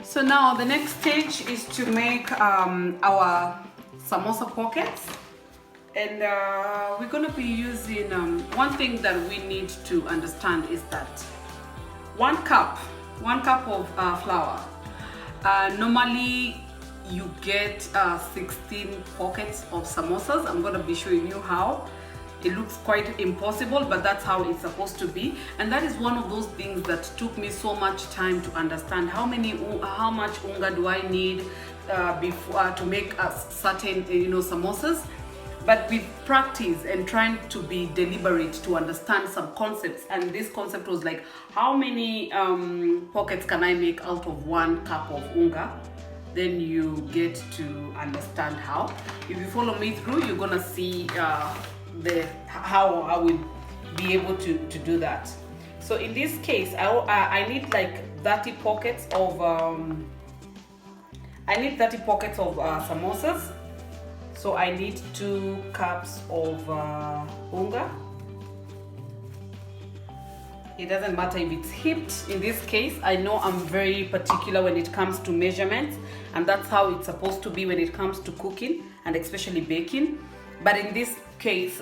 So now the next stage is to make our samosa pockets, and we're going to be using one thing that we need to understand is that one cup of flour, normally you get 16 pockets of samosas. I'm going to be showing you how. It looks quite impossible, but that's how it's supposed to be. And that is one of those things that took me so much time to understand how much unga do I need before to make a certain samosas. But with practice and trying to be deliberate to understand some concepts, and this concept was like, how many pockets can I make out of 1 cup of unga? Then you get to understand how. If you follow me through, you're gonna see how I will be able to do that. So in this case, I need like 30 pockets of samosas. So I need 2 cups of unga. It doesn't matter if it's heaped. In this case, I know I'm very particular when it comes to measurements, and that's how it's supposed to be when it comes to cooking and especially baking. But in this case,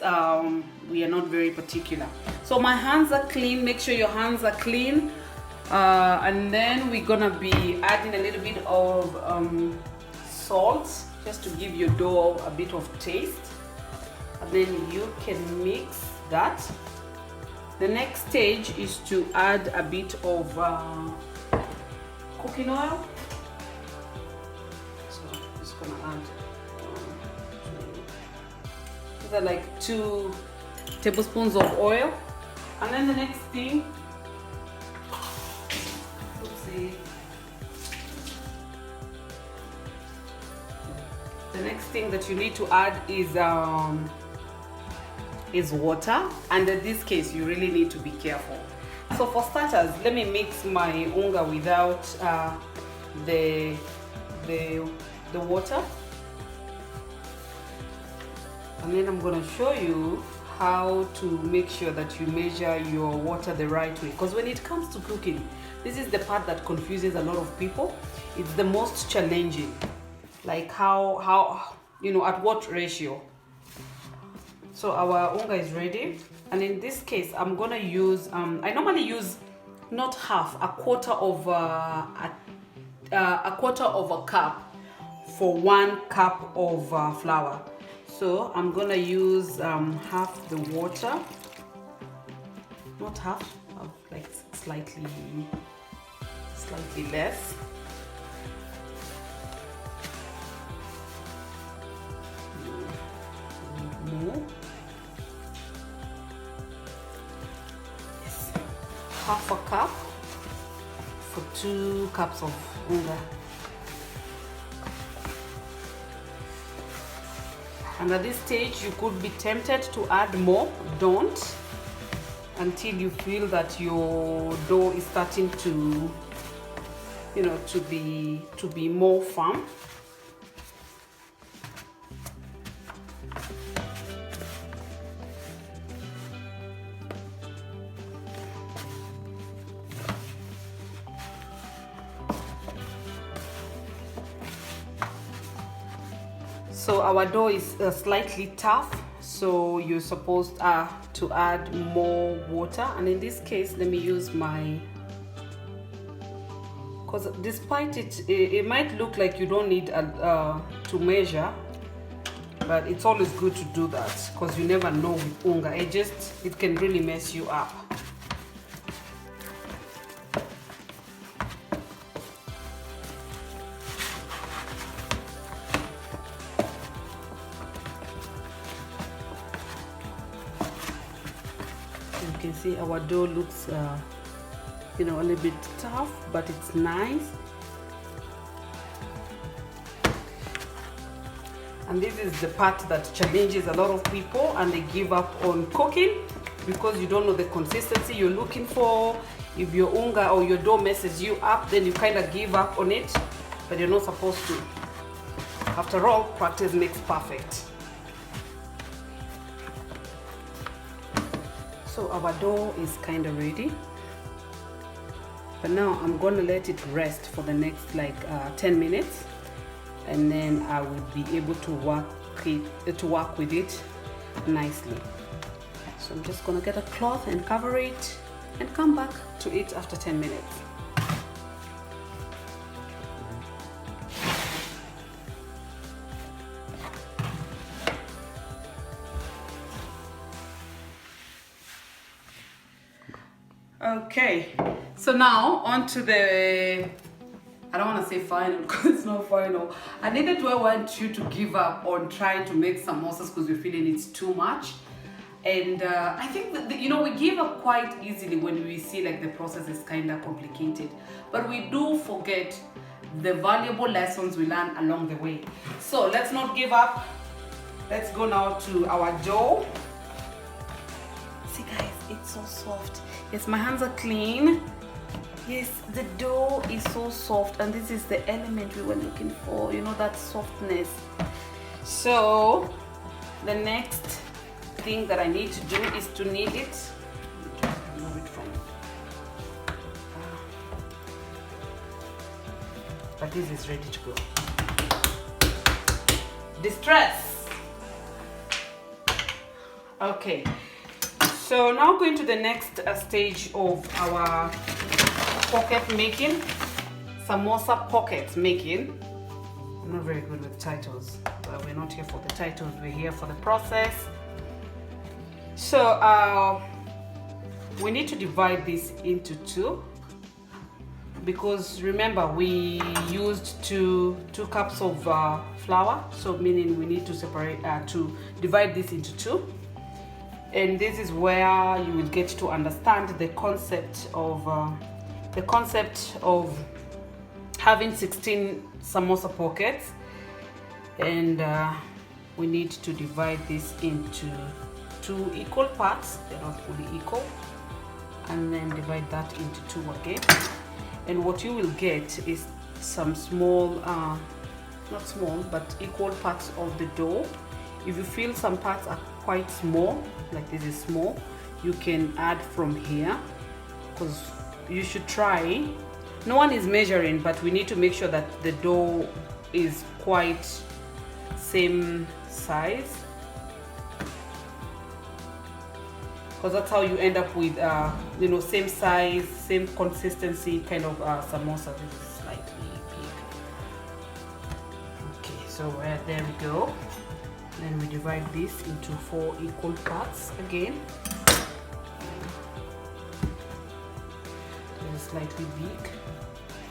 we are not very particular. So my hands are clean. Make sure your hands are clean. And then we're gonna be adding a little bit of salt, just to give your dough a bit of taste. And then you can mix that. The next stage is to add a bit of cooking oil. So I'm just gonna add these are like 2 tablespoons of oil. And then the next thing, the next thing that you need to add is water, and in this case you really need to be careful. So for starters, let me mix my unga without the water, and then I'm going to show you how to make sure that you measure your water the right way, because when it comes to cooking, this is the part that confuses a lot of people. It's the most challenging, like how at what ratio. So our unga is ready, and in this case I'm gonna use I normally use not half, a quarter of a cup for 1 cup of flour. So I'm gonna use half the water, not half, like slightly less. More. Yes. Half a cup for 2 cups of unga. And at this stage, you could be tempted to add more. Don't, until you feel that your dough is starting to, to be more firm. So our dough is slightly tough, so you're supposed to add more water. And in this case, let me use my, because despite it might look like you don't need to measure, but it's always good to do that, because you never know with unga, it can really mess you up. You can see our dough looks a little bit tough, but it's nice. And this is the part that challenges a lot of people, and they give up on cooking because you don't know the consistency you're looking for. If your unga or your dough messes you up, then you kind of give up on it, but you're not supposed to. After all, practice makes perfect. So our dough is kind of ready. But now I'm gonna let it rest for the next like 10 minutes, and then I will be able to work with it nicely. So I'm just gonna get a cloth and cover it and come back to it after 10 minutes. Okay, so now on to the, I don't want to say final because it's not final. I needed to want you to give up on trying to make samosas because you're feeling it's too much. And I think that, you know, we give up quite easily when we see like the process is kind of complicated. But we do forget the valuable lessons we learn along the way. So let's not give up. Let's go now to our dough. See guys, it's so soft. Yes, my hands are clean. Yes, the dough is so soft, and this is the element we were looking for, you know, that softness. So the next thing that I need to do is to knead it. Move it from. But this is ready to go. Distress. Okay. So now going to the next stage of our pocket making, samosa pocket making. I'm not very good with titles, but we're not here for the titles, we're here for the process. So we need to divide this into two, because remember we used two cups of flour, so meaning we need to separate to divide this into two. And this is where you will get to understand the concept of having 16 samosa pockets, and we need to divide this into two equal parts. They're not fully equal, and then divide that into two again. And what you will get is some small, not small, but equal parts of the dough. If you feel some parts are quite small, like this is small, you can add from here, because you should try. No one is measuring, but we need to make sure that the dough is quite same size, because that's how you end up with you know, same size, same consistency kind of samosa. This is slightly big. Okay, so there we go. Then we divide this into 4 equal parts again. This is slightly big.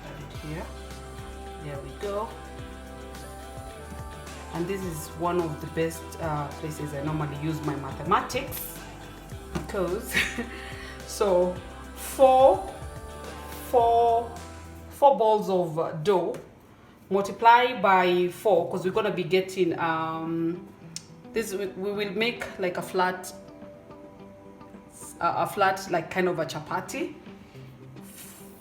Add it here. There we go. And this is one of the best places I normally use my mathematics, because so four balls of dough multiply by 4, because we're going to be getting this, we will make like a flat like kind of a chapati,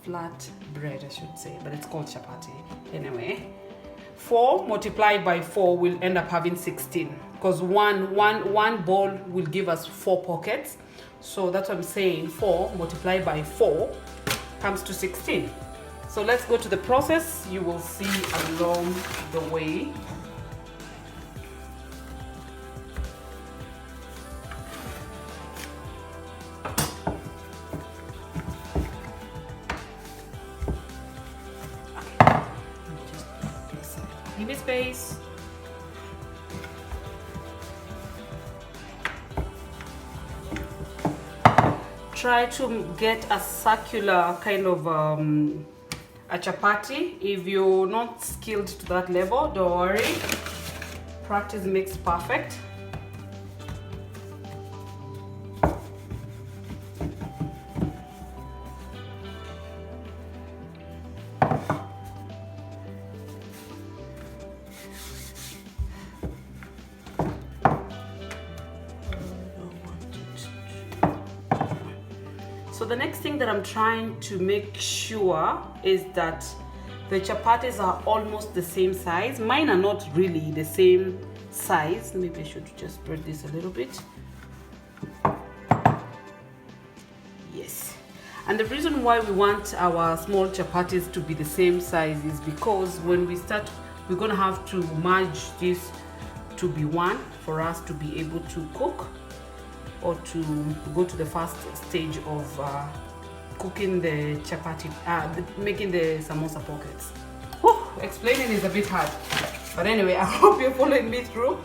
flat bread I should say, but it's called chapati anyway. 4 multiplied by 4 will end up having 16, because one ball will give us 4 pockets. So that's what I'm saying, 4 multiplied by 4 comes to 16. So let's go to the process. You will see along the way. Give it space. Try to get a circular kind of a chapati. If you're not skilled to that level, don't worry. Practice makes perfect. So the next thing that I'm trying to make sure is that the chapatis are almost the same size. Mine are not really the same size. Maybe I should just spread this a little bit. Yes. And the reason why we want our small chapatis to be the same size is because when we start, we're gonna have to merge this to be one for us to be able to cook, or to go to the first stage of cooking the chapati, making the samosa pockets. Whew, explaining is a bit hard, but anyway, I hope you're following me through.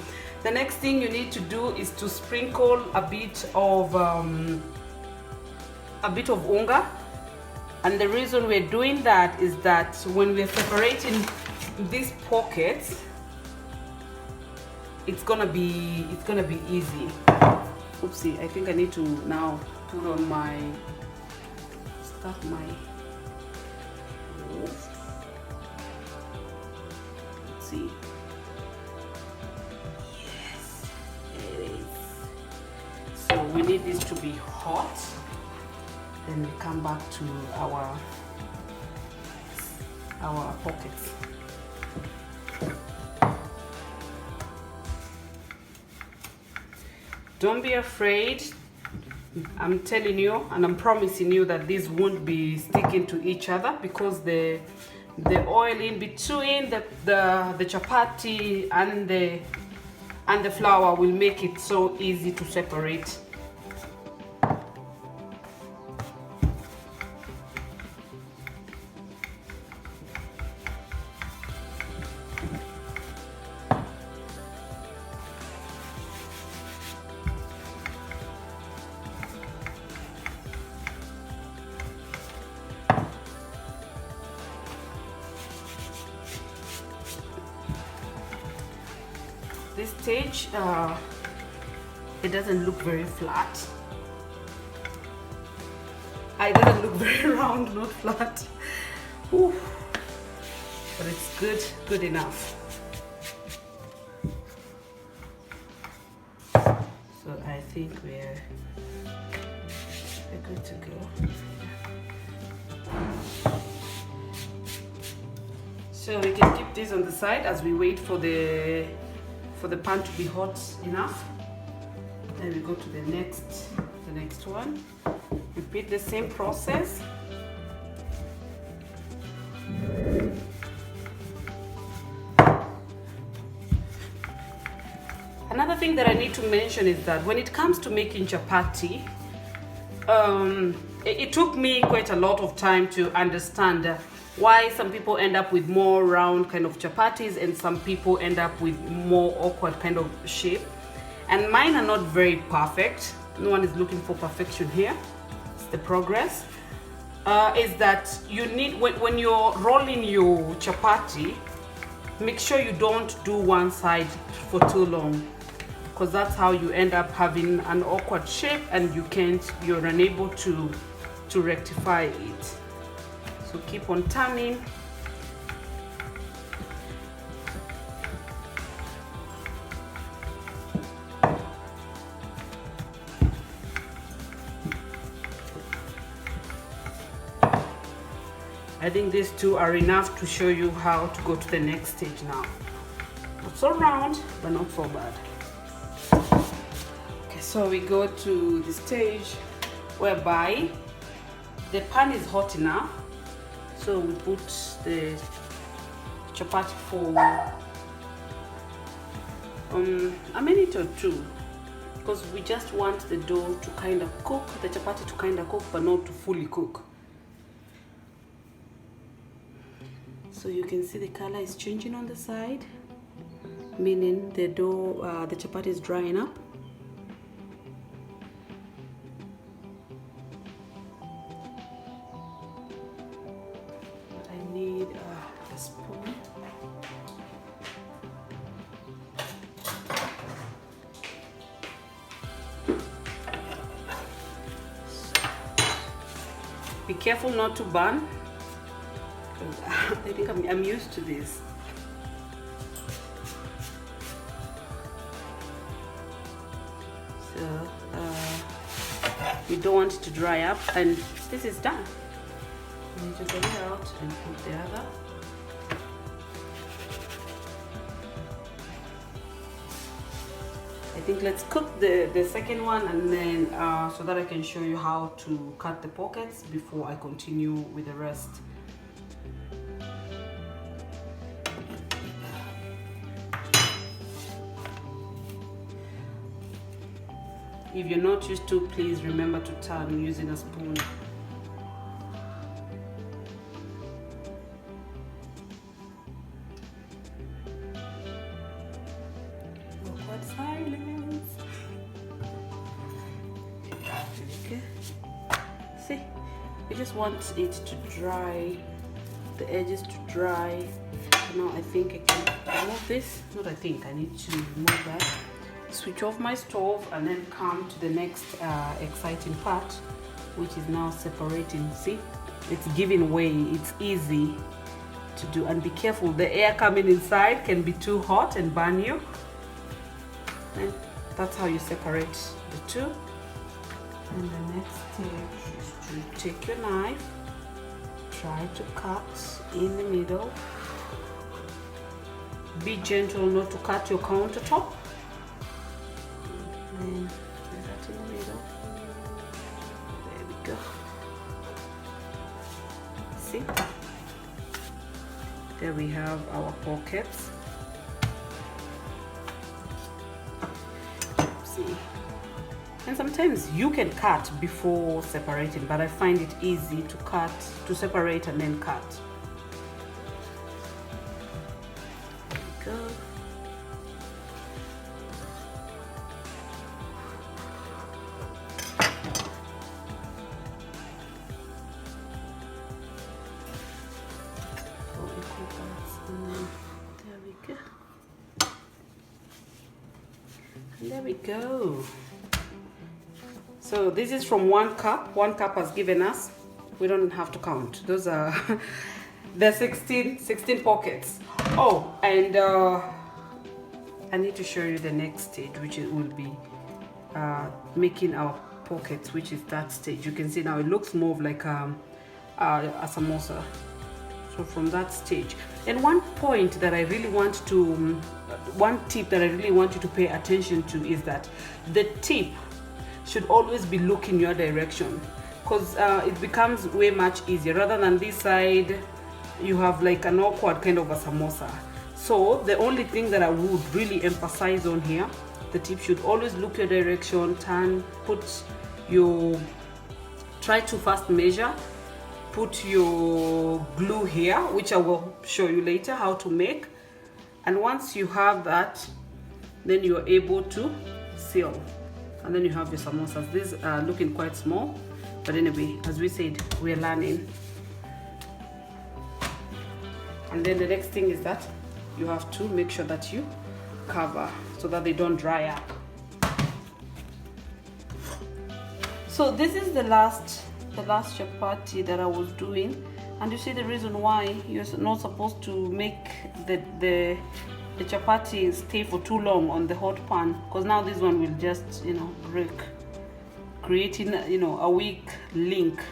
The next thing you need to do is to sprinkle a bit of unga, and the reason we're doing that is that when we're separating these pockets, it's gonna be easy. Oopsie, I think I need to now put on my let's see. Yes, it is. So we need this to be hot. Then we come back to our pockets. Don't be afraid. I'm telling you and I'm promising you that these won't be sticking to each other, because the oil in between the chapati and the flour will make it so easy to separate. This stage, it doesn't look very flat. It doesn't look very round, not flat. Ooh. But it's good enough. So I think we're good to go. So we can keep this on the side as we wait for the pan to be hot enough. Then we go to the next one. Repeat the same process. Another thing that I need to mention is that when it comes to making chapati, it took me quite a lot of time to understand why some people end up with more round kind of chapatis and some people end up with more awkward kind of shape. And mine are not very perfect. No one is looking for perfection here. It's the progress. Is that you need, when you're rolling your chapati, make sure you don't do one side for too long, because that's how you end up having an awkward shape and you're unable to rectify it. So keep on turning. I think these two are enough to show you how to go to the next stage now. Not so round, but not so bad. Okay, so we go to the stage whereby the pan is hot enough. So we put the chapati for a minute or two, because we just want the dough to kind of cook, the chapati to kind of cook, but not to fully cook. So you can see the color is changing on the side, meaning the dough, the chapati is drying up. I need a spoon. Be careful not to burn. I think I'm used to this. So you don't want it to dry up, and this is done. You need to get it out and put the other. I think let's cook the second one, and then so that I can show you how to cut the pockets before I continue with the rest. If you're not used to, please remember to turn using a spoon. Awkward silence. Okay. See, we just want it to dry, the edges to dry. So now I think I can remove this. Not I think, I need to remove that. Switch off my stove and then come to the next exciting part, which is now separating. See, it's giving way, it's easy to do, and be careful, the air coming inside can be too hot and burn you. And that's how you separate the two. And the next stage is to take your knife, try to cut in the middle. Be gentle not to cut your countertop. And that in the middle. There we go. See? There we have our pockets. See? And sometimes you can cut before separating, but I find it easy to cut, to separate and then cut. There we go. There we go. So this is from 1 cup. 1 cup has given us, we don't have to count. Those are the 16 pockets. Oh, and I need to show you the next stage, which will be making our pockets, which is that stage. You can see now it looks more of like a samosa. So from that stage. And one point that I really want to, one tip that I really want you to pay attention to is that the tip should always be looking your direction, because it becomes way much easier. Rather than this side, you have like an awkward kind of a samosa. So the only thing that I would really emphasize on here, the tip should always look your direction, turn, put your, try to first measure, put your glue here, which I will show you later how to make. And once you have that, then you're able to seal. And then you have your samosas. These are looking quite small, but anyway, as we said, we're learning. And then the next thing is that you have to make sure that you cover so that they don't dry up. So this is the last chapati that I was doing, and you see the reason why you're not supposed to make the chapati stay for too long on the hot pan, because now this one will just, you know, break, creating, you know, a weak link.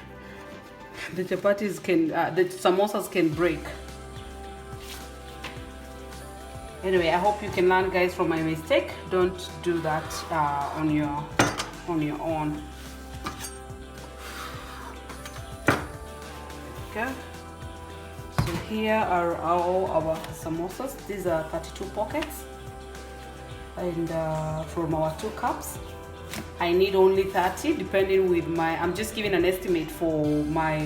The chapatis can, the samosas can break. Anyway, I hope you can learn, guys, from my mistake. Don't do that on your own. Okay. So here are all our samosas. These are 32 pockets, and from our 2 cups, I need only 30, depending with my, I'm just giving an estimate for my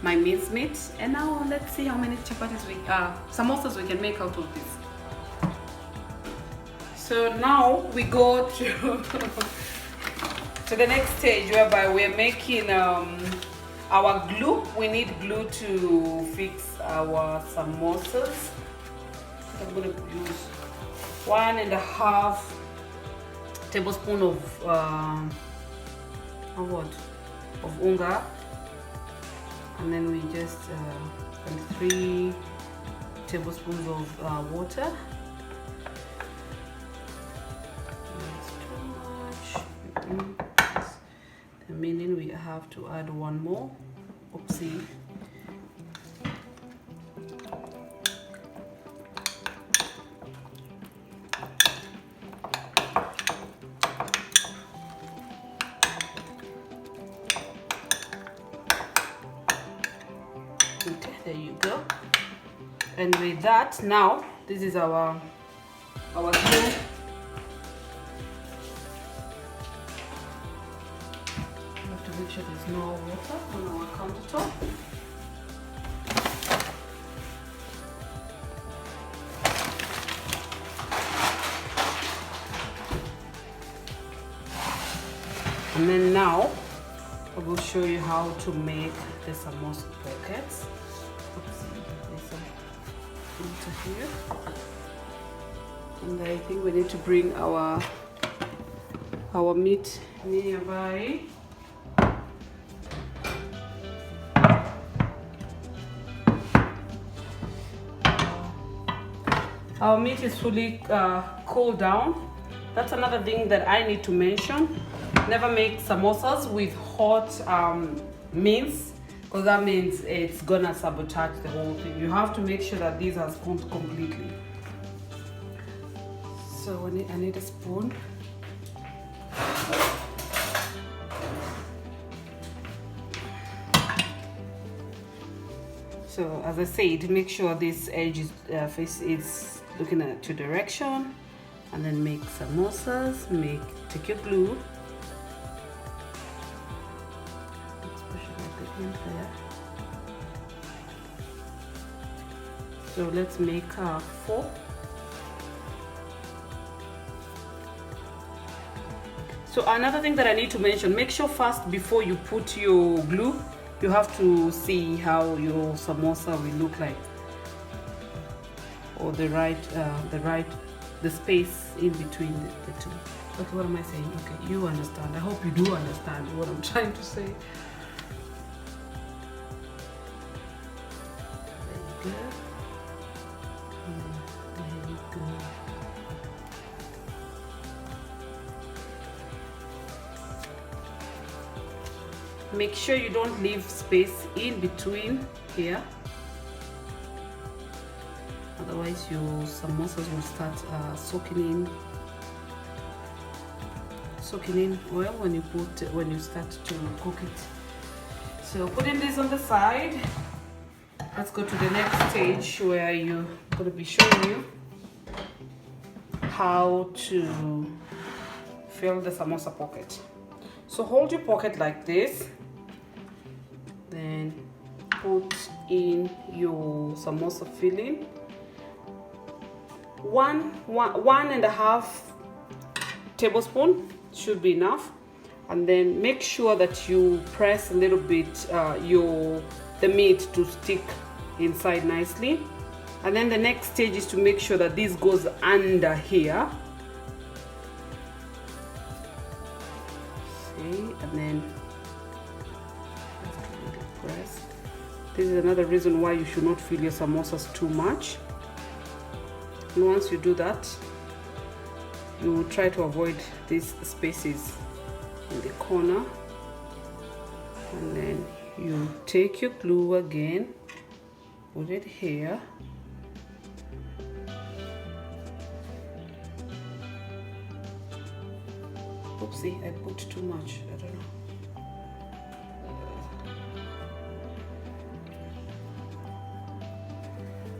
mincemeat. And now let's see how many chapatis samosas we can make out of this. So now we go to to the next stage, whereby we're making our glue. We need glue to fix our samosas. I'm going to use 1.5 tablespoon of unga, and then we just and 3 tablespoons of water. That's too much. Meaning we have to add 1 more. Oopsie. Okay, there you go. And with that, now this is our glue. We have to make sure there's no water on our countertop. And then now I will show you how to make the samosa pockets. There's some water here. And I think we need to bring our meat nearby. Our meat is fully cooled down. That's another thing that I need to mention. Never make samosas with hot mince, because that means it's gonna sabotage the whole thing. You have to make sure that these are cooked completely. So I need a spoon. So as I said, make sure this edge is face is looking at your direction, and then make samosas. Take your glue. There. So let's make 4. So another thing that I need to mention, make sure first before you put your glue, you have to see how your samosa will look like, or the space in between the two. Okay, what am I saying? Okay, you understand. I hope you do understand what I'm trying to say. There you go. Make sure you don't leave space in between here, otherwise your samosas will start soaking in oil when you start to cook it. So putting this on the side, let's go to the next stage where you're going to be showing you how to fill the samosa pocket. So hold your pocket like this, then put in your samosa filling. One and a half tablespoon should be enough, and then make sure that you press a little bit the meat to stick inside nicely. And then the next stage is to make sure that this goes under here. See, and then press. This is another reason why you should not fill your samosas too much. And once you do that, you will try to avoid these spaces in the corner, and then you take your glue again, put it here, oopsie, I put too much, I don't know.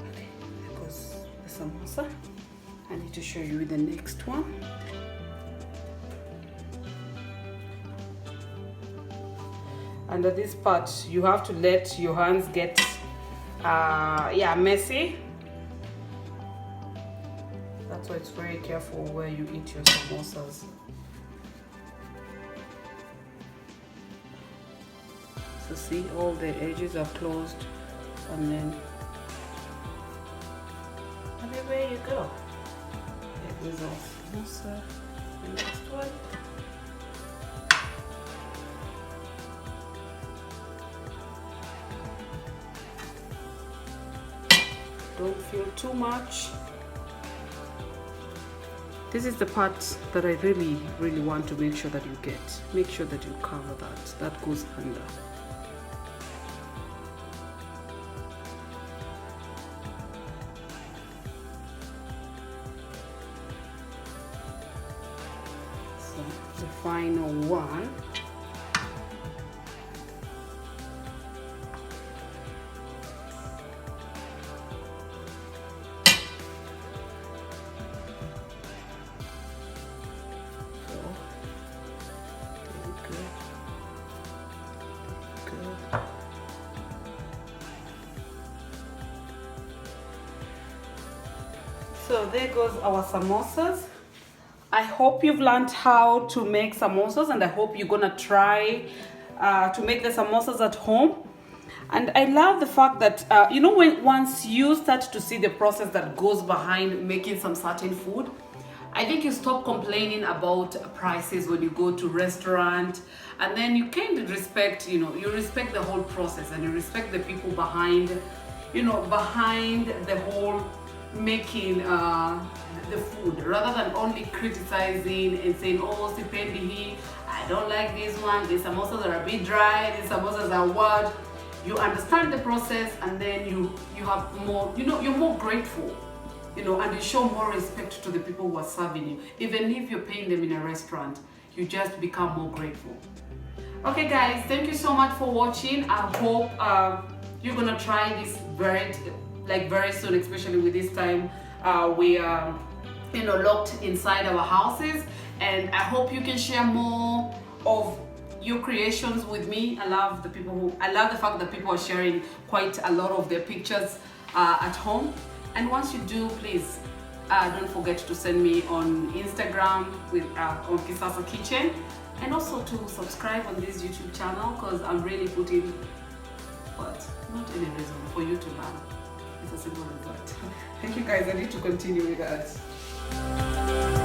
Okay, because the samosa, I need to show you the next one. Under this part, you have to let your hands get messy. That's why it's very careful where you eat your samosas. So see, all the edges are closed, and then there you go. There's our samosa. The next one. Don't fill too much. This is the part that I really want to make sure that you get. Make sure that you cover that. That goes under. So the final one. So there goes our samosas. I hope you've learned how to make samosas, and I hope you're gonna try to make the samosas at home. And I love the fact that you know, when once you start to see the process that goes behind making some certain food, I think you stop complaining about prices when you go to restaurant, and then you kind of respect, you know, you respect the whole process, and you respect the people behind, you know, behind the whole making the food, rather than only criticizing and saying, oh, sipendi, I don't like this one, these samosas are a bit dry, these samosas are what. You understand the process, and then you have more, you know, you're more grateful, you know, and you show more respect to the people who are serving you. Even if you're paying them in a restaurant, you just become more grateful. Okay guys, thank you so much for watching. I hope you're gonna try this very soon, especially with this time we are, you know, locked inside our houses. And I hope you can share more of your creations with me. I love the fact that people are sharing quite a lot of their pictures at home. And once you do, please don't forget to send me on Instagram with on Kisasa Kitchen, and also to subscribe on this YouTube channel, because I'm really putting, but not any reason for you to learn. It's as simple as that. Thank you guys. I need to continue with that.